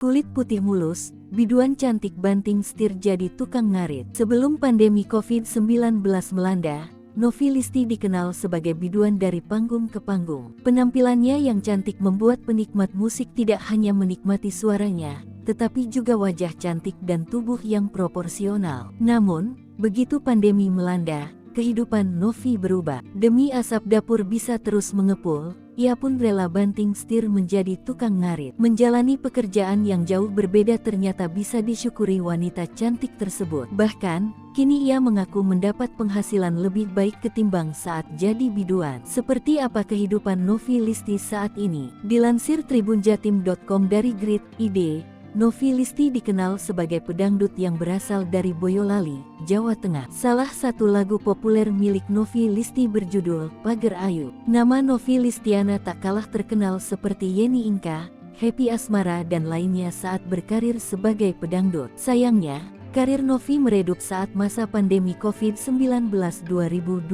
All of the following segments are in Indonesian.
Kulit putih mulus, biduan cantik banting setir jadi tukang ngarit. Sebelum pandemi COVID-19 melanda, Novi Listi dikenal sebagai biduan dari panggung ke panggung. Penampilannya yang cantik membuat penikmat musik tidak hanya menikmati suaranya, tetapi juga wajah cantik dan tubuh yang proporsional. Namun, begitu pandemi melanda, kehidupan Novi berubah. Demi asap dapur bisa terus mengepul, ia pun rela banting setir menjadi tukang ngarit. Menjalani pekerjaan yang jauh berbeda ternyata bisa disyukuri wanita cantik tersebut. Bahkan, kini ia mengaku mendapat penghasilan lebih baik ketimbang saat jadi biduan. Seperti apa kehidupan Novi Listi saat ini? Dilansir tribunjatim.com dari Grid ID, Novi Listi dikenal sebagai pedangdut yang berasal dari Boyolali, Jawa Tengah. Salah satu lagu populer milik Novi Listi berjudul Pager Ayu. Nama Novi Listiana tak kalah terkenal seperti Yeni Inka, Happy Asmara dan lainnya saat berkarir sebagai pedangdut. Sayangnya, karir Novi meredup saat masa pandemi COVID-19 2020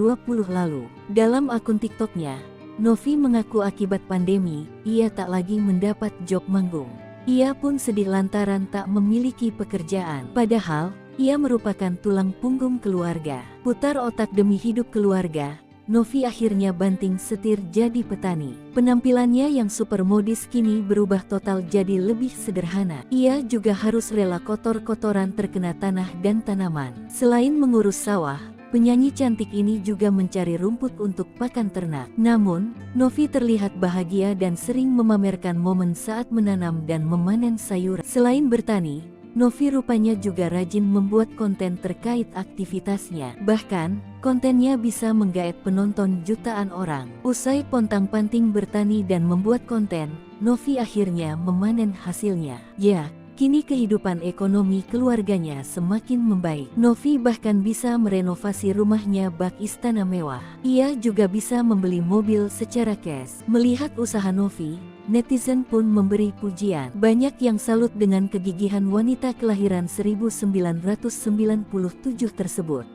lalu. Dalam akun TikToknya, Novi mengaku akibat pandemi, ia tak lagi mendapat job manggung. Ia pun sedih lantaran tak memiliki pekerjaan. Padahal, ia merupakan tulang punggung keluarga. Putar otak demi hidup keluarga, Novi akhirnya banting setir jadi petani. Penampilannya yang super modis kini berubah total jadi lebih sederhana. Ia juga harus rela kotor-kotoran terkena tanah dan tanaman. Selain mengurus sawah, penyanyi cantik ini juga mencari rumput untuk pakan ternak. Namun, Novi terlihat bahagia dan sering memamerkan momen saat menanam dan memanen sayuran. Selain bertani, Novi rupanya juga rajin membuat konten terkait aktivitasnya. Bahkan, kontennya bisa menggait penonton jutaan orang. Usai pontang-panting bertani dan membuat konten, Novi akhirnya memanen hasilnya. Ya, kini kehidupan ekonomi keluarganya semakin membaik. Novi bahkan bisa merenovasi rumahnya bak istana mewah. Ia juga bisa membeli mobil secara cash. Melihat usaha Novi, netizen pun memberi pujian. Banyak yang salut dengan kegigihan wanita kelahiran 1997 tersebut.